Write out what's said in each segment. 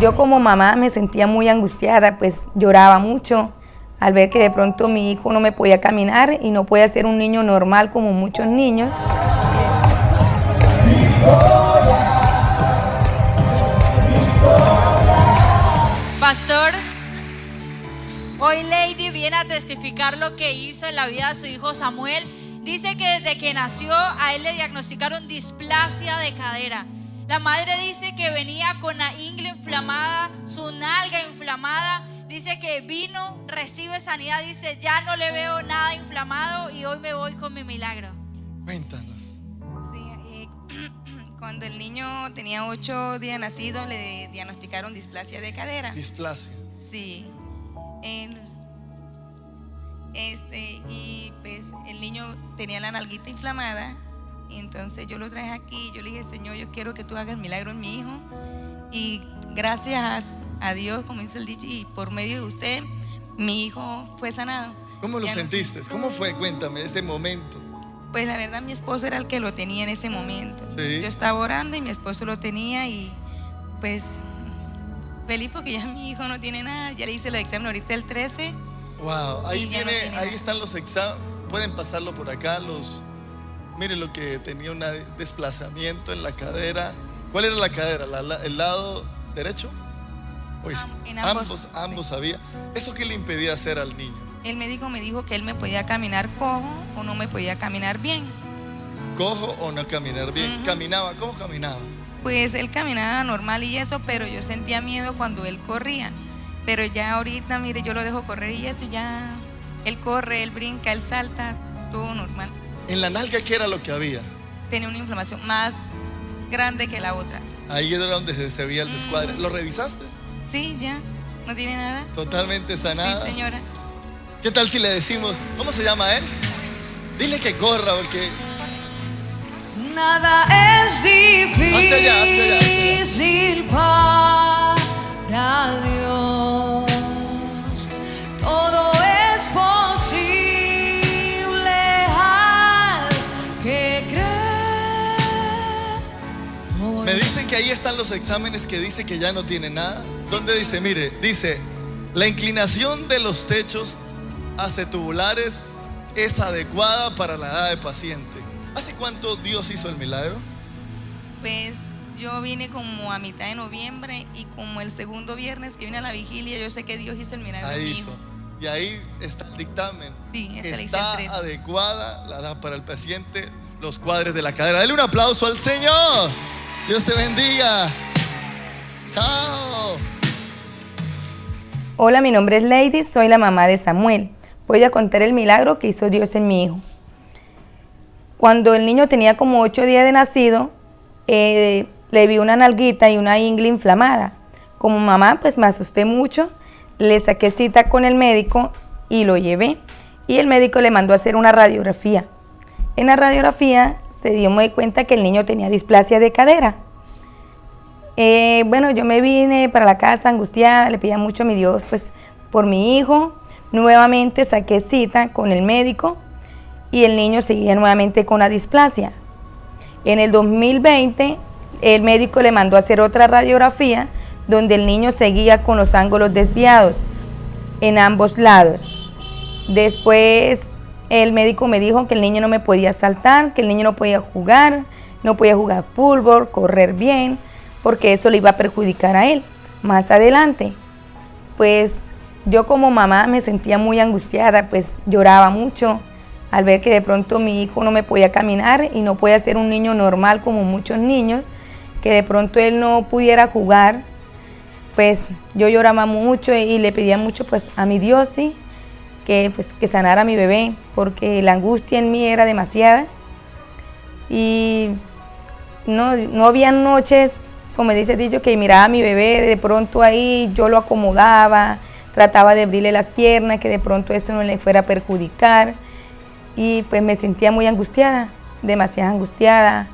yo como mamá me sentía muy angustiada, pues lloraba mucho al ver que de pronto mi hijo no me podía caminar y no podía ser un niño normal como muchos niños. Pastor, hoy Lady viene a testificar lo que hizo en la vida de su hijo Samuel. Dice que desde que nació a él le diagnosticaron displasia de cadera. La madre dice que venía con la ingle inflamada, su nalga inflamada. Dice que vino, recibe sanidad, dice ya no le veo nada inflamado y hoy me voy con mi milagro. Cuéntanos. Sí, cuando el niño tenía 8 días nacido le diagnosticaron displasia de cadera. Displasia. Sí. Y pues el niño tenía la nalguita inflamada. Y entonces yo lo traje aquí. Yo le dije, Señor, yo quiero que tú hagas el milagro en mi hijo. Y gracias a Dios, como dice el dicho, y por medio de usted, mi hijo fue sanado. ¿Cómo lo sentiste? ¿Cómo fue? Cuéntame ese momento. Pues la verdad, mi esposo era el que lo tenía en ese momento. Sí. Yo estaba orando y mi esposo lo tenía. Y pues feliz porque ya mi hijo no tiene nada. Ya le hice los exámenes ahorita el 13. Wow, ahí no están los exámenes. Pueden pasarlo por acá. Miren lo que tenía un desplazamiento en la cadera. ¿Cuál era la cadera? ¿El lado derecho? Pues En ambos sí. había. ¿Eso qué le impedía hacer al niño? El médico me dijo que él me podía caminar cojo o no me podía caminar bien. ¿Cojo o no caminar bien? Uh-huh. ¿Caminaba? ¿Cómo caminaba? Pues él caminaba normal y eso, pero yo sentía miedo cuando él corría. Pero ya ahorita, mire, yo lo dejo correr y eso ya, él corre, él brinca, él salta, todo normal. ¿En la nalga qué era lo que había? Tenía una inflamación más grande que la otra. Ahí era donde se veía el descuadre. ¿Lo revisaste? Sí, ya, no tiene nada. Totalmente sanada. Sí, señora. ¿Qué tal si le decimos, ¿cómo se llama él? Dile que corra porque... Nada es difícil para Dios. Todo es posible al que cree. Me dicen que ahí están los exámenes que dice que ya no tiene nada. ¿Dónde dice? Mire, dice, la inclinación de los techos acetubulares es adecuada para la edad de paciente. ¿Hace cuánto Dios hizo el milagro? Pues yo vine como a mitad de noviembre y como el segundo viernes que vine a la vigilia, yo sé que Dios hizo el milagro en mi hijo. Y ahí está el dictamen. Sí, ese le hice está el 13. adecuada la edad para el paciente, los cuadres de la cadera. Dale un aplauso al Señor. Dios te bendiga. Chao. Hola, mi nombre es Lady, soy la mamá de Samuel. Voy a contar el milagro que hizo Dios en mi hijo. Cuando el niño tenía como 8 días de nacido, le vi una nalguita y una ingle inflamada. Como mamá, pues me asusté mucho, le saqué cita con el médico y lo llevé. Y el médico le mandó a hacer una radiografía. En la radiografía se dio cuenta que el niño tenía displasia de cadera. Bueno, yo me vine para la casa angustiada, le pedía mucho a mi Dios pues por mi hijo. Nuevamente saqué cita con el médico y el niño seguía nuevamente con la displasia. En el 2020 el médico le mandó a hacer otra radiografía donde el niño seguía con los ángulos desviados en ambos lados. Después el médico me dijo que el niño no me podía saltar, que el niño no podía jugar fútbol, correr bien, porque eso le iba a perjudicar a él más adelante. Pues yo como mamá me sentía muy angustiada, pues lloraba mucho al ver que de pronto mi hijo no me podía caminar y no podía ser un niño normal como muchos niños, que de pronto él no pudiera jugar. Pues yo lloraba mucho y le pedía mucho pues a mi Dios, sí, que sanara a mi bebé, porque la angustia en mí era demasiada. Y no había noches, como dice el dicho, que miraba a mi bebé, de pronto ahí yo lo acomodaba, trataba de abrirle las piernas, que de pronto eso no le fuera a perjudicar. Y pues me sentía muy angustiada, demasiado angustiada.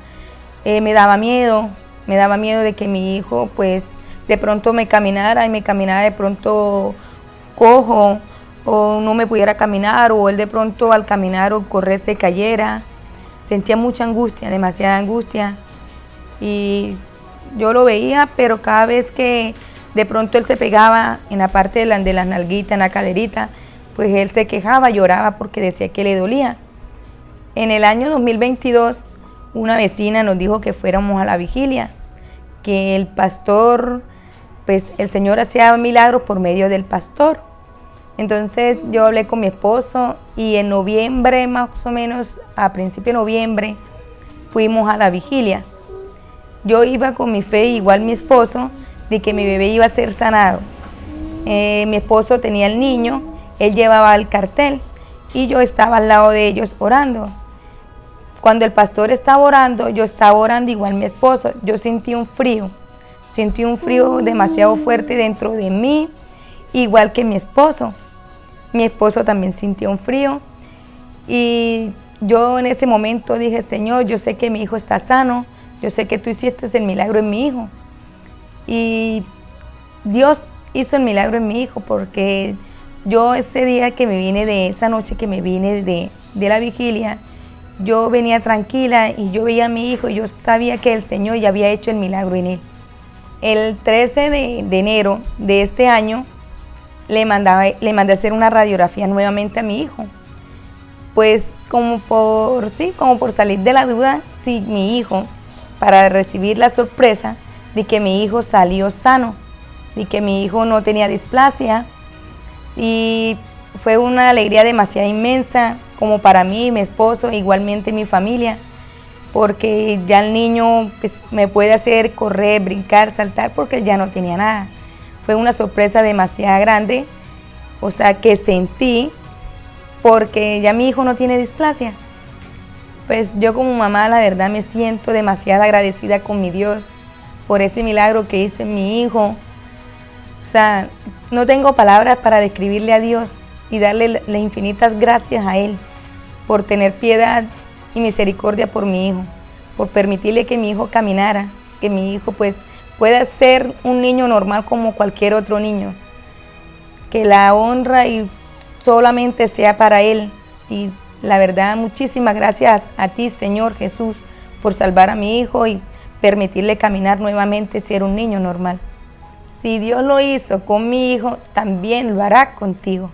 Me daba miedo de que mi hijo pues de pronto me caminara de pronto cojo, o no me pudiera caminar, o él de pronto al caminar o correr se cayera. Sentía mucha angustia, demasiada angustia. Y yo lo veía, pero cada vez que de pronto él se pegaba en la parte de las nalguitas, en la caderita, pues él se quejaba, lloraba porque decía que le dolía. En el año 2022, una vecina nos dijo que fuéramos a la vigilia, que el pastor, pues el Señor hacía milagros por medio del pastor. Entonces yo hablé con mi esposo y en noviembre, más o menos, a principio de noviembre, fuimos a la vigilia. Yo iba con mi fe, igual mi esposo, de que mi bebé iba a ser sanado. Mi esposo tenía el niño, él llevaba el cartel y yo estaba al lado de ellos orando. Cuando el pastor estaba orando, yo estaba orando igual mi esposo. Yo sentí un frío demasiado fuerte dentro de mí, igual que mi esposo. Mi esposo también sintió un frío y yo en ese momento dije, Señor, yo sé que mi hijo está sano, yo sé que tú hiciste el milagro en mi hijo. Y Dios hizo el milagro en mi hijo porque yo ese día que me vine de esa noche que me vine de la vigilia, yo venía tranquila y yo veía a mi hijo y yo sabía que el Señor ya había hecho el milagro en él. El 13 de enero de este año le mandé a hacer una radiografía nuevamente a mi hijo. Pues como por salir de la duda, sí, mi hijo, para recibir la sorpresa de que mi hijo salió sano, de que mi hijo no tenía displasia, y fue una alegría demasiado inmensa como para mí, mi esposo, igualmente mi familia, porque ya el niño pues, me puede hacer correr, brincar, saltar, porque él ya no tenía nada. Fue una sorpresa demasiado grande, o sea, que sentí, porque ya mi hijo no tiene displasia. Pues yo como mamá, la verdad, me siento demasiado agradecida con mi Dios por ese milagro que hizo en mi hijo. O sea, no tengo palabras para describirle a Dios y darle las infinitas gracias a Él por tener piedad y misericordia por mi hijo, por permitirle que mi hijo caminara, que mi hijo pues pueda ser un niño normal como cualquier otro niño, que la honra y solamente sea para Él. Y la verdad, muchísimas gracias a ti, Señor Jesús, por salvar a mi hijo y permitirle caminar nuevamente, ser un niño normal. Si Dios lo hizo con mi hijo, también lo hará contigo.